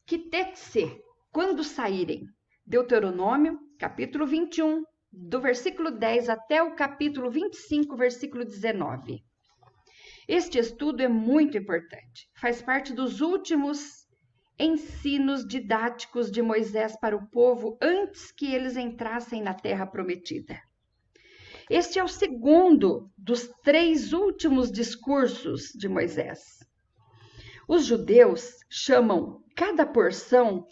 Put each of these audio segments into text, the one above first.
Kitetse, quando saírem. Deuteronômio, capítulo 21, do versículo 10 até o capítulo 25, versículo 19. Este estudo é muito importante. Faz parte dos últimos ensinos didáticos de Moisés para o povo antes que eles entrassem na terra prometida. Este é o segundo dos 3 últimos discursos de Moisés. Os judeus chamam cada porção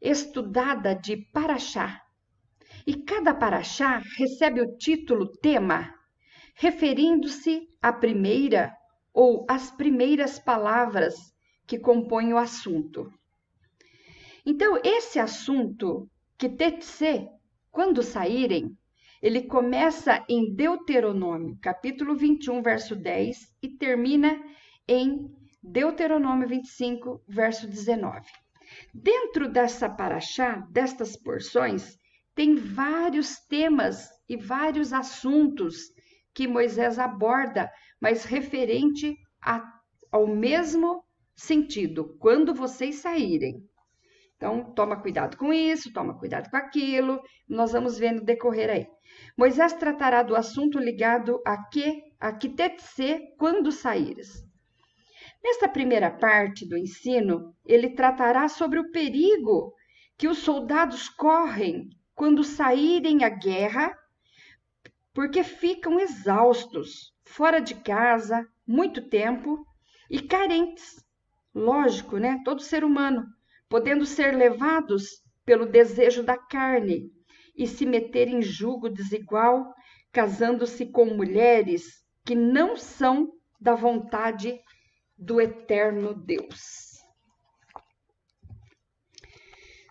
estudada de paraxá. E cada paraxá recebe o título tema, referindo-se à primeira ou às primeiras palavras que compõem o assunto. Então, esse assunto, Kitetse, quando saírem, ele começa em Deuteronômio, capítulo 21, verso 10, e termina em Deuteronômio 25, verso 19. Dentro dessa paraxá, destas porções, tem vários temas e vários assuntos que Moisés aborda, mas referente ao mesmo sentido, quando vocês saírem. Então, toma cuidado com isso, toma cuidado com aquilo, nós vamos ver no decorrer aí. Moisés tratará do assunto ligado a Kitetse quando saíres. Nesta primeira parte do ensino, ele tratará sobre o perigo que os soldados correm quando saírem à guerra, porque ficam exaustos, fora de casa, muito tempo e carentes. Lógico, né? Todo ser humano, podendo ser levados pelo desejo da carne e se meter em jugo desigual, casando-se com mulheres que não são da vontade do eterno Deus.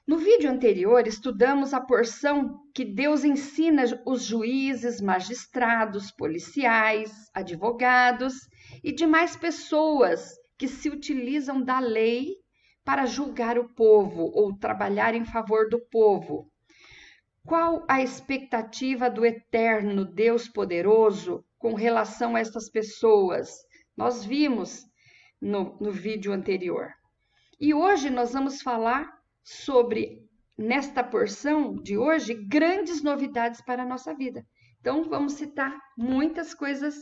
No vídeo anterior, estudamos a porção que Deus ensina os juízes, magistrados, policiais, advogados e demais pessoas que se utilizam da lei para julgar o povo ou trabalhar em favor do povo. Qual a expectativa do eterno Deus poderoso com relação a estas pessoas? Nós vimos no vídeo anterior. E hoje nós vamos falar sobre, nesta porção de hoje, grandes novidades para a nossa vida. Então, vamos citar muitas coisas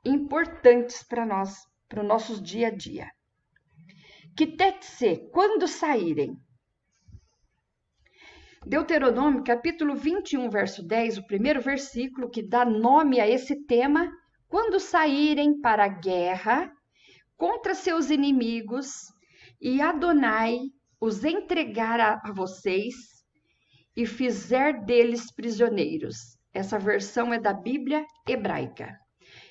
importantes para nós, para os nossos dia a dia. Kitetse, quando saírem. Deuteronômio, capítulo 21, verso 10, o primeiro versículo que dá nome a esse tema, quando saírem para a guerra contra seus inimigos e Adonai os entregar a vocês e fizer deles prisioneiros. Essa versão é da Bíblia hebraica.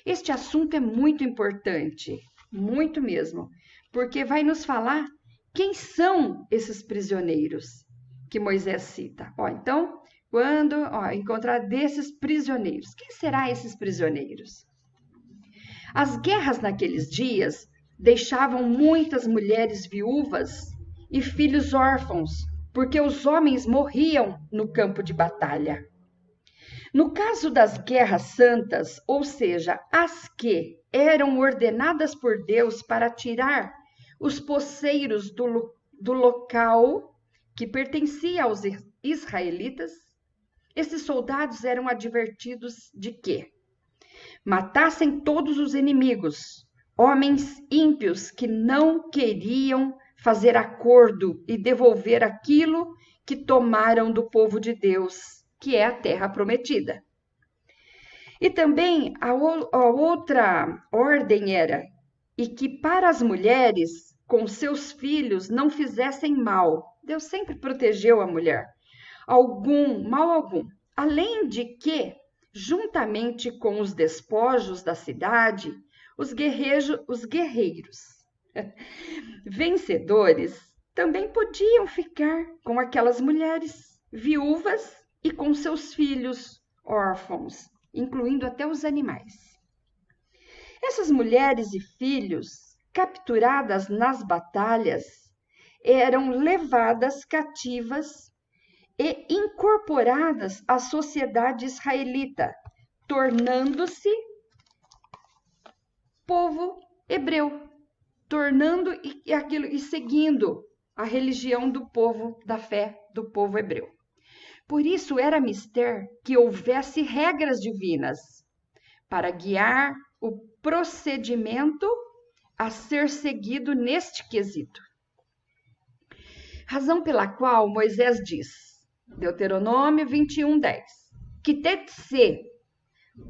Este assunto é muito importante, muito mesmo, porque vai nos falar quem são esses prisioneiros que Moisés cita. Então, quando encontrar desses prisioneiros, quem serão esses prisioneiros? As guerras naqueles dias deixavam muitas mulheres viúvas e filhos órfãos, porque os homens morriam no campo de batalha. No caso das guerras santas, ou seja, as que eram ordenadas por Deus para tirar os poceiros do local que pertencia aos israelitas, esses soldados eram advertidos de que matassem todos os inimigos, homens ímpios que não queriam fazer acordo e devolver aquilo que tomaram do povo de Deus, que é a terra prometida. E também a outra ordem era e que para as mulheres com seus filhos não fizessem mal. Deus sempre protegeu a mulher, mal algum. Além de que, juntamente com os despojos da cidade, os guerreiros vencedores também podiam ficar com aquelas mulheres viúvas e com seus filhos órfãos, incluindo até os animais. Essas mulheres e filhos, capturadas nas batalhas, eram levadas cativas e incorporadas à sociedade israelita, tornando-se povo hebreu, tornando aquilo e seguindo a religião do povo, da fé do povo hebreu. Por isso era mister que houvesse regras divinas para guiar o procedimento a ser seguido neste quesito. Razão pela qual Moisés diz, Deuteronômio 21:10, que tetse,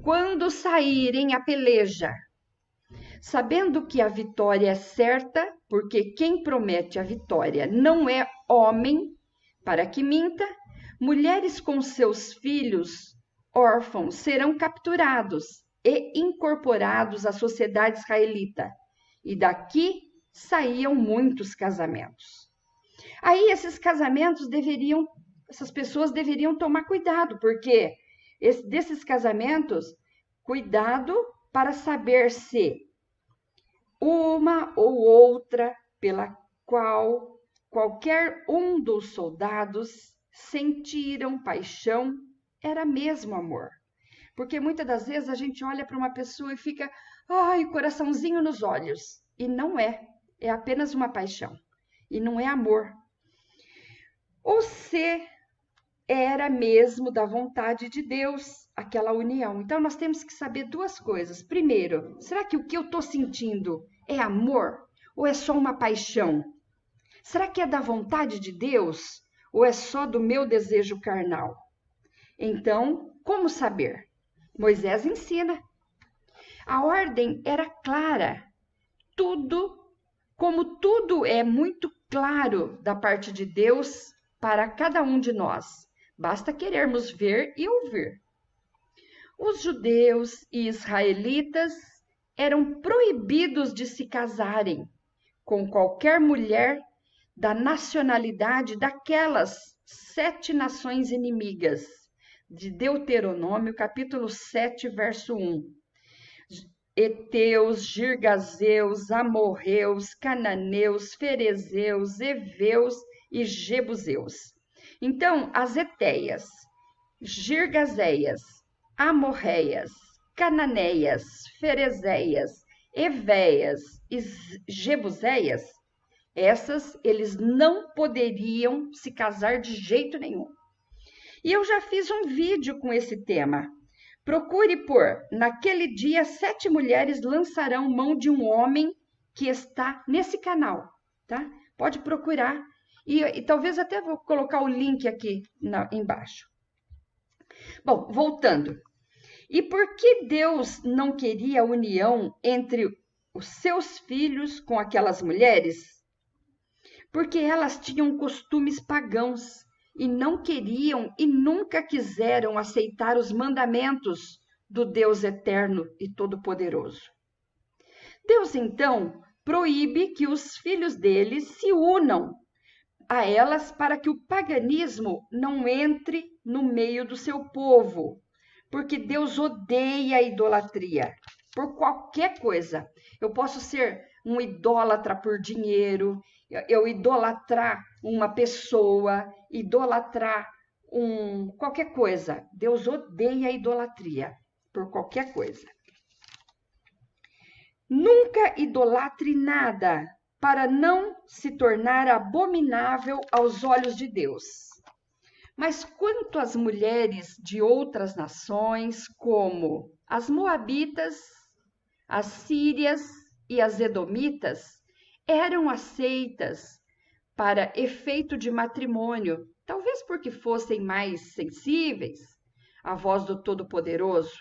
quando saírem a peleja, sabendo que a vitória é certa, porque quem promete a vitória não é homem, para que minta, mulheres com seus filhos órfãos serão capturados e incorporados à sociedade israelita. E daqui saíam muitos casamentos. Aí essas pessoas deveriam tomar cuidado, porque desses casamentos, cuidado para saber se uma ou outra pela qual qualquer um dos soldados sentiram paixão era mesmo amor. Porque muitas das vezes a gente olha para uma pessoa e fica, ai, coraçãozinho nos olhos. E não é apenas uma paixão. E não é amor. Ou se era mesmo da vontade de Deus aquela união. Então, nós temos que saber duas coisas. Primeiro, será que o que eu estou sentindo é amor ou é só uma paixão? Será que é da vontade de Deus ou é só do meu desejo carnal? Então, como saber? Moisés ensina. A ordem era clara. Como tudo é muito claro da parte de Deus para cada um de nós. Basta querermos ver e ouvir. Os judeus e israelitas eram proibidos de se casarem com qualquer mulher da nacionalidade daquelas 7 nações inimigas, de Deuteronômio, capítulo 7, verso 1. Heteus, Girgazeus, Amorreus, Cananeus, Ferezeus, Eveus e Jebuseus. Então, as Eteias, Girgazeias, Amorreias, Cananeias, Ferezeias, Eveias e Jebuseias, essas eles não poderiam se casar de jeito nenhum. E eu já fiz um vídeo com esse tema. Procure por, naquele dia 7 mulheres lançarão mão de um homem que está nesse canal, tá? Pode procurar. E talvez até vou colocar o link aqui embaixo. Bom, voltando. E por que Deus não queria a união entre os seus filhos com aquelas mulheres? Porque elas tinham costumes pagãos e não queriam e nunca quiseram aceitar os mandamentos do Deus eterno e todo-poderoso. Deus, então, proíbe que os filhos dele se unam a elas para que o paganismo não entre no meio do seu povo, porque Deus odeia a idolatria por qualquer coisa. Eu posso ser um idólatra por dinheiro, eu idolatrar uma pessoa, idolatrar qualquer coisa. Deus odeia a idolatria por qualquer coisa. Nunca idolatre nada para não se tornar abominável aos olhos de Deus. Mas quanto às mulheres de outras nações, como as moabitas, as sírias e as edomitas, eram aceitas para efeito de matrimônio, talvez porque fossem mais sensíveis à voz do Todo-Poderoso,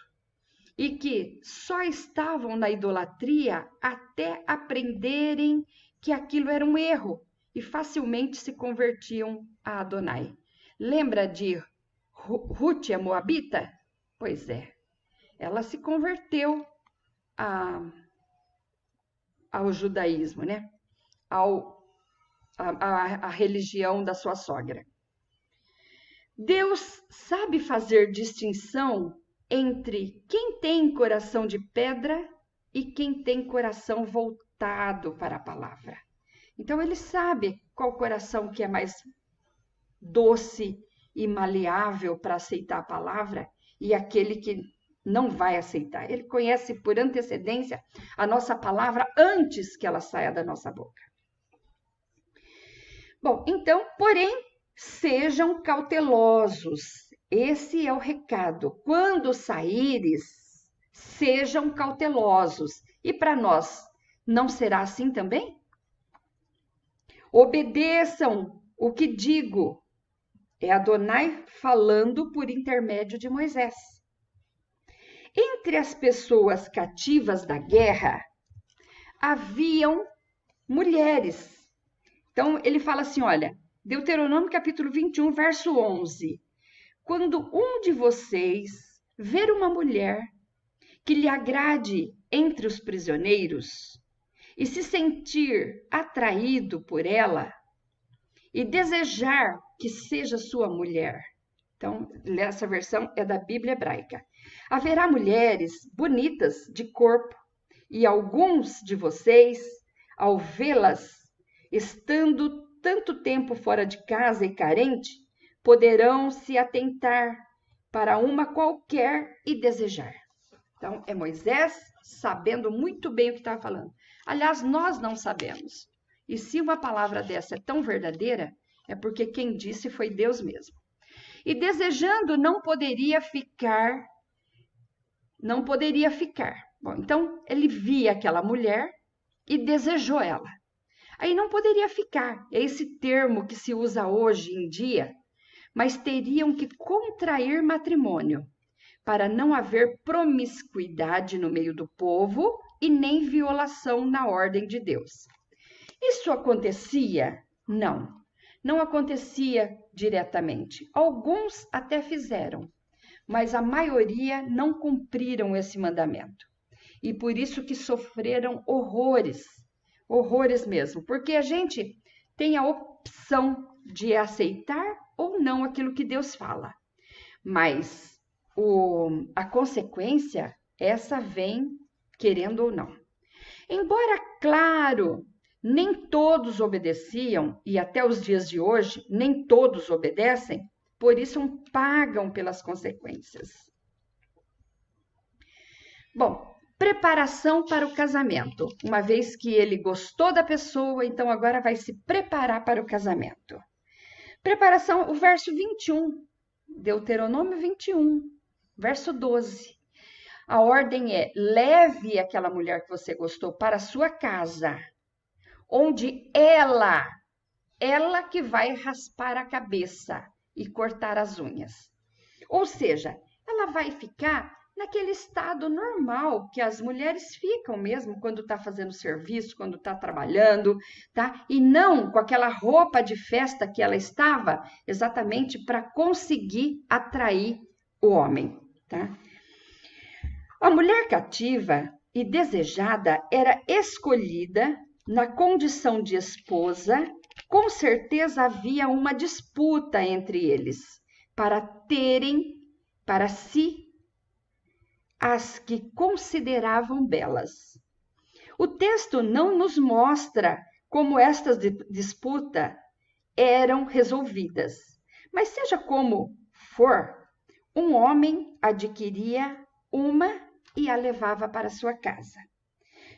e que só estavam na idolatria até aprenderem que aquilo era um erro e facilmente se convertiam a Adonai. Lembra de Ruth, a moabita? Pois é, ela se converteu ao judaísmo, né? A religião da sua sogra. Deus sabe fazer distinção entre quem tem coração de pedra e quem tem coração voltado para a palavra. Então, ele sabe qual coração que é mais doce e maleável para aceitar a palavra e aquele que não vai aceitar. Ele conhece por antecedência a nossa palavra antes que ela saia da nossa boca. Bom, então, porém, sejam cautelosos. Esse é o recado. Quando saíres, sejam cautelosos. E para nós, não será assim também? Obedeçam o que digo. É Adonai falando por intermédio de Moisés. Entre as pessoas cativas da guerra, haviam mulheres. Então, ele fala assim, olha, Deuteronômio capítulo 21, verso 11. Quando um de vocês ver uma mulher que lhe agrade entre os prisioneiros e se sentir atraído por ela e desejar que seja sua mulher. Então, essa versão é da Bíblia hebraica. Haverá mulheres bonitas de corpo e alguns de vocês, ao vê-las, estando tanto tempo fora de casa e carente, poderão se atentar para uma qualquer e desejar. Então, é Moisés sabendo muito bem o que estava falando. Aliás, nós não sabemos. E se uma palavra dessa é tão verdadeira, é porque quem disse foi Deus mesmo. E desejando não poderia ficar. Bom, então ele via aquela mulher e desejou ela. Aí não poderia ficar. É esse termo que se usa hoje em dia, mas teriam que contrair matrimônio, para não haver promiscuidade no meio do povo e nem violação na ordem de Deus. Isso acontecia? Não. Não acontecia diretamente. Alguns até fizeram, mas a maioria não cumpriram esse mandamento. E por isso que sofreram horrores, horrores mesmo, porque a gente tem a opção de aceitar ou não aquilo que Deus fala. Mas a consequência, essa vem querendo ou não. Embora, claro, nem todos obedeciam, e até os dias de hoje, nem todos obedecem, por isso pagam pelas consequências. Bom, preparação para o casamento. Uma vez que ele gostou da pessoa, então agora vai se preparar para o casamento. Preparação, o verso 21, Deuteronômio 21, verso 12. A ordem é: leve aquela mulher que você gostou para a sua casa, onde ela que vai raspar a cabeça e cortar as unhas. Ou seja, ela vai ficar naquele estado normal que as mulheres ficam mesmo quando está fazendo serviço, quando está trabalhando, tá? E não com aquela roupa de festa que ela estava, exatamente para conseguir atrair o homem, tá? A mulher cativa e desejada era escolhida na condição de esposa. Com certeza havia uma disputa entre eles para terem para si as que consideravam belas. O texto não nos mostra como estas disputas eram resolvidas, mas seja como for, um homem adquiria uma e a levava para sua casa.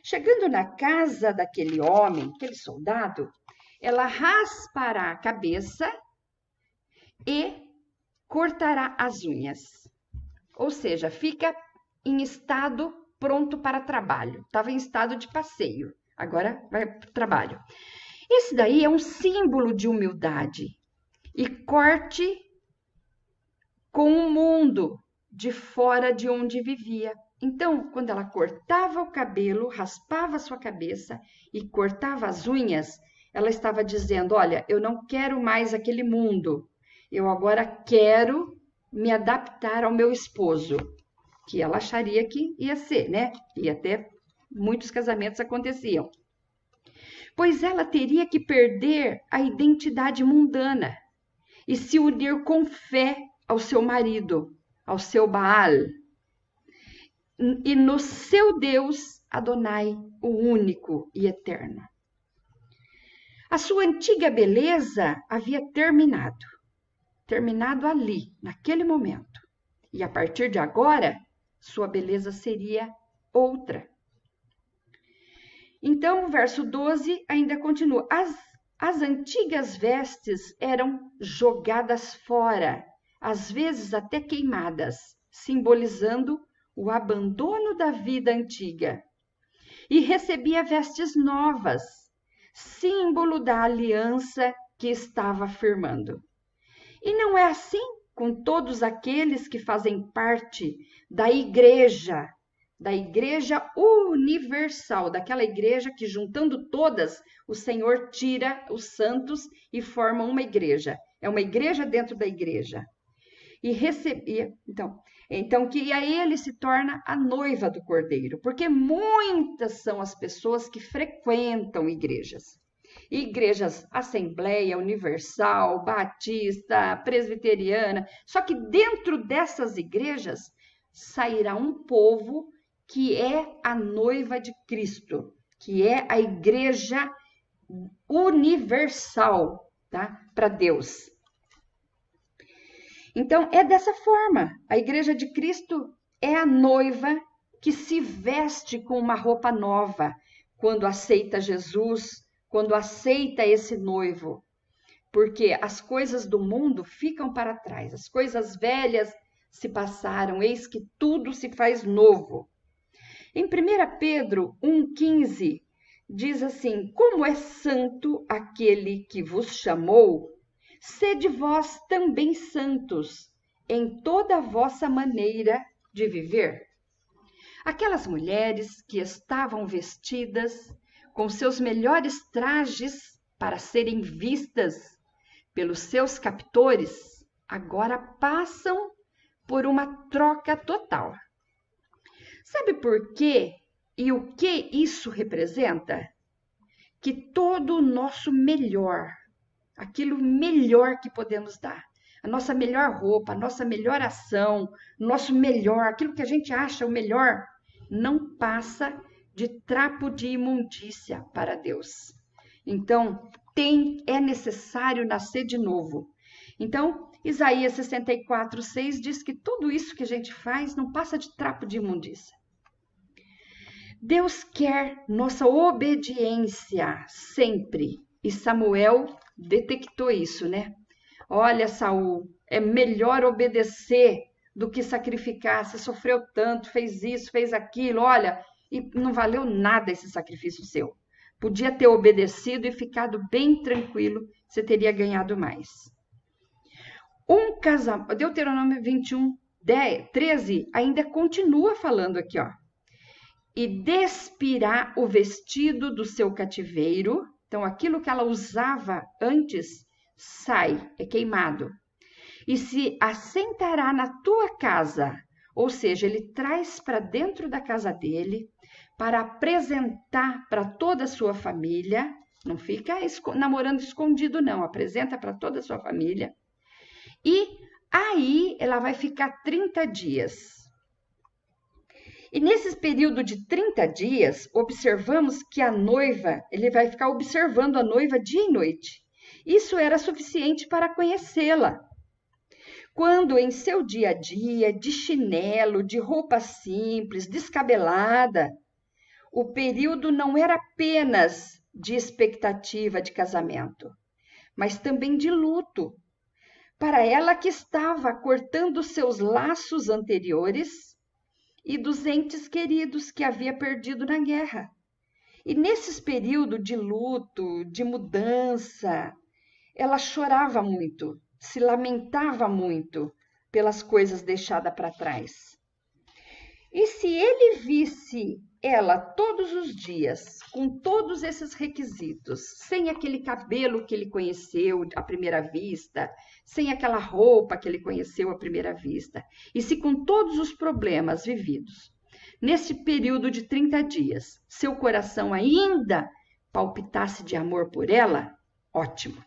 Chegando na casa daquele homem, aquele soldado, ela raspará a cabeça e cortará as unhas. Ou seja, fica em estado pronto para trabalho. Estava em estado de passeio, agora vai para o trabalho. Esse daí é um símbolo de humildade e corte com o mundo de fora de onde vivia. Então, quando ela cortava o cabelo, raspava a sua cabeça e cortava as unhas, ela estava dizendo: olha, eu não quero mais aquele mundo, eu agora quero me adaptar ao meu esposo, que ela acharia que ia ser, né? E até muitos casamentos aconteciam. Pois ela teria que perder a identidade mundana e se unir com fé ao seu marido, ao seu Baal, e no seu Deus, Adonai, o único e eterno. A sua antiga beleza havia terminado ali, naquele momento. E a partir de agora, sua beleza seria outra. Então, o verso 12 ainda continua. as antigas vestes eram jogadas fora, às vezes até queimadas, simbolizando o abandono da vida antiga. E recebia vestes novas, símbolo da aliança que estava firmando. E não é assim com todos aqueles que fazem parte da igreja universal, daquela igreja que, juntando todas, o Senhor tira os santos e forma uma igreja. É uma igreja dentro da igreja. E recebia, então que aí ele se torna a noiva do Cordeiro, porque muitas são as pessoas que frequentam igrejas. Igrejas Assembleia Universal, Batista, Presbiteriana, só que dentro dessas igrejas sairá um povo que é a noiva de Cristo, que é a igreja universal, tá? Para Deus. Então, é dessa forma. A igreja de Cristo é a noiva que se veste com uma roupa nova quando aceita Jesus, quando aceita esse noivo. Porque as coisas do mundo ficam para trás, as coisas velhas se passaram, eis que tudo se faz novo. Em 1 Pedro 1,15, diz assim: como é santo aquele que vos chamou, sede vós também santos em toda a vossa maneira de viver. Aquelas mulheres que estavam vestidas com seus melhores trajes para serem vistas pelos seus captores, agora passam por uma troca total. Sabe por quê e o que isso representa? Que todo o nosso melhor, aquilo melhor que podemos dar, a nossa melhor roupa, a nossa melhor ação, nosso melhor, aquilo que a gente acha o melhor, não passa de trapo de imundícia para Deus. Então, é necessário nascer de novo. Então, Isaías 64:6 diz que tudo isso que a gente faz não passa de trapo de imundícia. Deus quer nossa obediência sempre. E Samuel detectou isso, né? Olha, Saul, é melhor obedecer do que sacrificar. Você sofreu tanto, fez isso, fez aquilo, olha, e não valeu nada esse sacrifício seu. Podia ter obedecido e ficado bem tranquilo, você teria ganhado mais. Deuteronômio 21:13 ainda continua falando aqui, ó. E despirá o vestido do seu cativeiro. Então, aquilo que ela usava antes sai, é queimado. E se assentará na tua casa, ou seja, ele traz para dentro da casa dele, para apresentar para toda a sua família, não fica namorando escondido não, apresenta para toda a sua família. E aí ela vai ficar 30 dias. E nesse período de 30 dias, observamos que a noiva, ele vai ficar observando a noiva dia e noite. Isso era suficiente para conhecê-la. Quando em seu dia a dia, de chinelo, de roupa simples, descabelada, o período não era apenas de expectativa de casamento, mas também de luto. Para ela que estava cortando seus laços anteriores e dos entes queridos que havia perdido na guerra. E nesses períodos de luto, de mudança, ela chorava muito, se lamentava muito pelas coisas deixadas para trás. E se ele visse ela todos os dias, com todos esses requisitos, sem aquele cabelo que ele conheceu à primeira vista, sem aquela roupa que ele conheceu à primeira vista, e se com todos os problemas vividos, nesse período de 30 dias, seu coração ainda palpitasse de amor por ela, ótimo.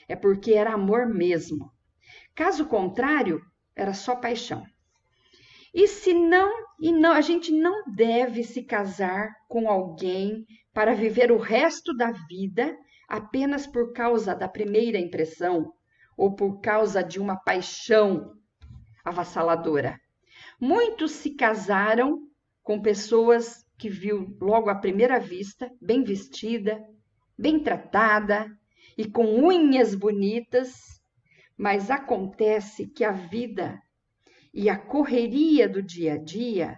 É porque era amor mesmo. Caso contrário, era só paixão. E se não, a gente não deve se casar com alguém para viver o resto da vida apenas por causa da primeira impressão ou por causa de uma paixão avassaladora. Muitos se casaram com pessoas que viu logo à primeira vista, bem vestida, bem tratada, e com unhas bonitas, mas acontece que a vida e a correria do dia a dia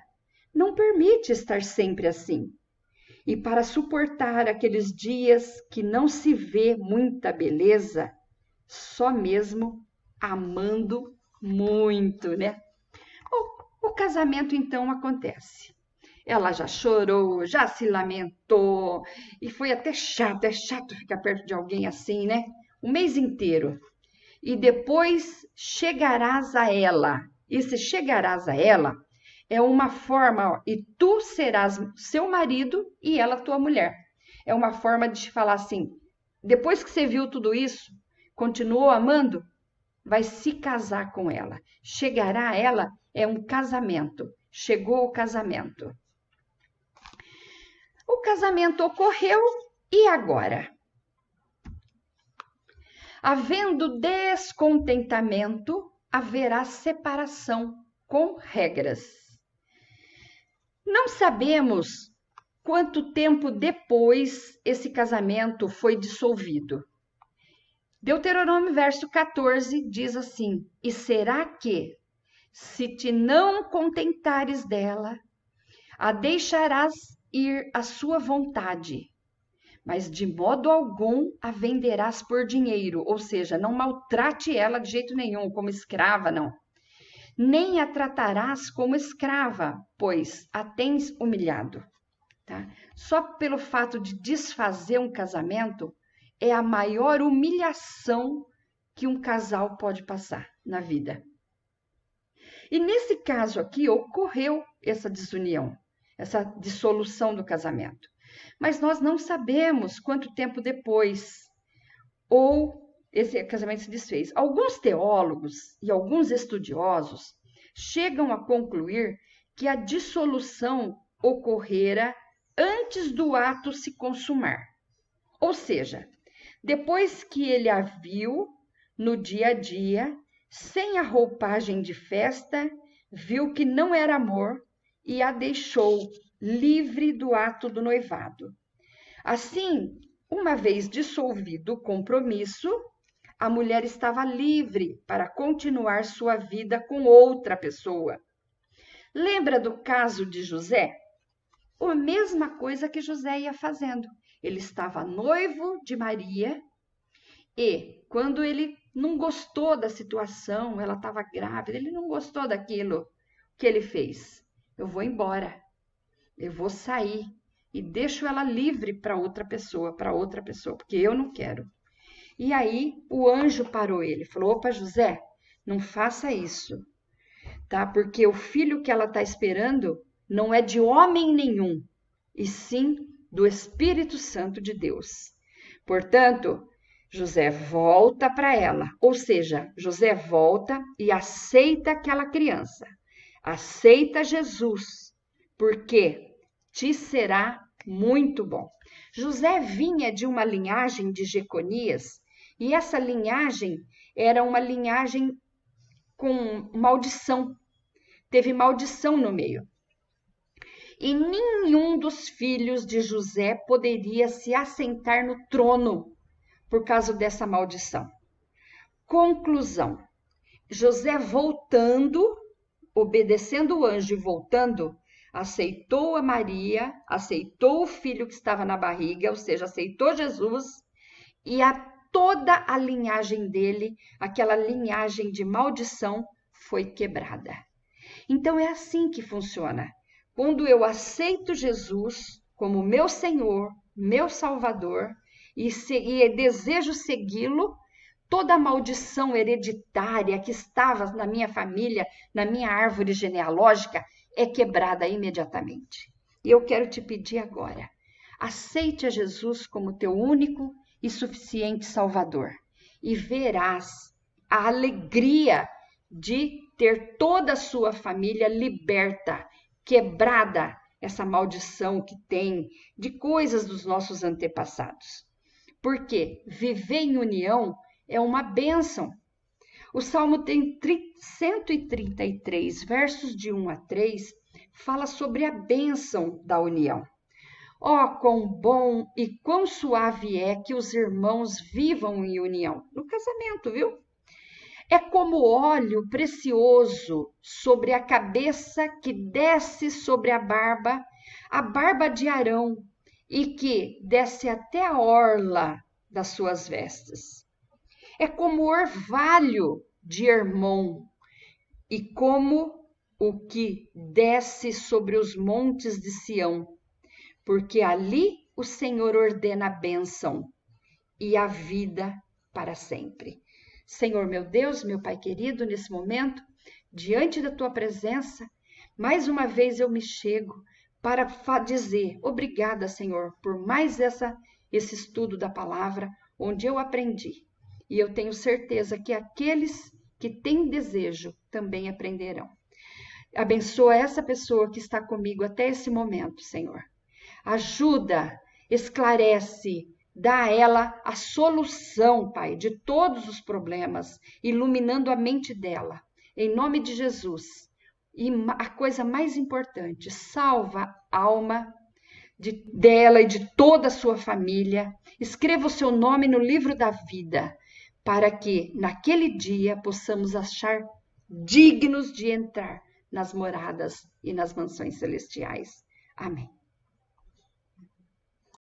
não permite estar sempre assim. E para suportar aqueles dias que não se vê muita beleza, só mesmo amando muito, né? O casamento então acontece. Ela já chorou, já se lamentou, e foi até chato, é chato ficar perto de alguém assim, né? O mês inteiro. E depois chegarás a ela. Esse chegarás a ela é uma forma, e tu serás seu marido e ela tua mulher. É uma forma de te falar assim, depois que você viu tudo isso, continuou amando, vai se casar com ela. Chegará a ela é um casamento. Chegou o casamento. O casamento ocorreu e agora? Havendo descontentamento, haverá separação com regras. Não sabemos quanto tempo depois esse casamento foi dissolvido. Deuteronômio verso 14 diz assim: e será que, se te não contentares dela, a deixarás ir à sua vontade, mas de modo algum a venderás por dinheiro, ou seja, não maltrate ela de jeito nenhum, como escrava, não. Nem a tratarás como escrava, pois a tens humilhado. Tá? Só pelo fato de desfazer um casamento é a maior humilhação que um casal pode passar na vida. E nesse caso aqui ocorreu essa desunião, essa dissolução do casamento. Mas nós não sabemos quanto tempo depois ou esse casamento se desfez. Alguns teólogos e alguns estudiosos chegam a concluir que a dissolução ocorrera antes do ato se consumar. Ou seja, depois que ele a viu no dia a dia, sem a roupagem de festa, viu que não era amor e a deixou livre do ato do noivado. Assim, uma vez dissolvido o compromisso, a mulher estava livre para continuar sua vida com outra pessoa. Lembra do caso de José? A mesma coisa que José ia fazendo. Ele estava noivo de Maria e, quando ele não gostou da situação, ela estava grávida, ele não gostou daquilo, o que ele fez? Eu vou embora, eu vou sair e deixo ela livre para outra pessoa, porque eu não quero. E aí o anjo parou ele, falou: opa, José, não faça isso, tá? Porque o filho que ela está esperando não é de homem nenhum, e sim do Espírito Santo de Deus. Portanto, José volta para ela, ou seja, José volta e aceita aquela criança, aceita Jesus, porque te será muito bom. José vinha de uma linhagem de Jeconias, e essa linhagem era uma linhagem com maldição, teve maldição no meio. E nenhum dos filhos de José poderia se assentar no trono por causa dessa maldição. Conclusão: José voltando, obedecendo o anjo e voltando, aceitou a Maria, aceitou o filho que estava na barriga, ou seja, aceitou Jesus, e toda a linhagem dele, aquela linhagem de maldição, foi quebrada. Então é assim que funciona. Quando eu aceito Jesus como meu Senhor, meu Salvador, e desejo segui-lo, toda a maldição hereditária que estava na minha família, na minha árvore genealógica, é quebrada imediatamente. E eu quero te pedir agora, aceite a Jesus como teu único e suficiente Salvador, e verás a alegria de ter toda a sua família liberta, quebrada essa maldição que tem de coisas dos nossos antepassados. Porque viver em união é uma bênção. O Salmo tem 133, versos de 1 a 3, fala sobre a bênção da união. Oh, quão bom e quão suave é que os irmãos vivam em união. No casamento, viu? É como óleo precioso sobre a cabeça que desce sobre a barba de Arão, e que desce até a orla das suas vestes. É como orvalho de Hermon, e como o que desce sobre os montes de Sião, porque ali o Senhor ordena a bênção e a vida para sempre. Senhor, meu Deus, meu Pai querido, nesse momento, diante da tua presença, mais uma vez eu me chego para dizer obrigada, Senhor, por mais esse estudo da palavra, onde eu aprendi. E eu tenho certeza que aqueles que têm desejo também aprenderão. Abençoa essa pessoa que está comigo até esse momento, Senhor. Ajuda, esclarece, dá a ela a solução, Pai, de todos os problemas, iluminando a mente dela. Em nome de Jesus. E a coisa mais importante, salva a alma dela e de toda a sua família. Escreva o seu nome no livro da vida, para que naquele dia possamos achar dignos de entrar nas moradas e nas mansões celestiais. Amém.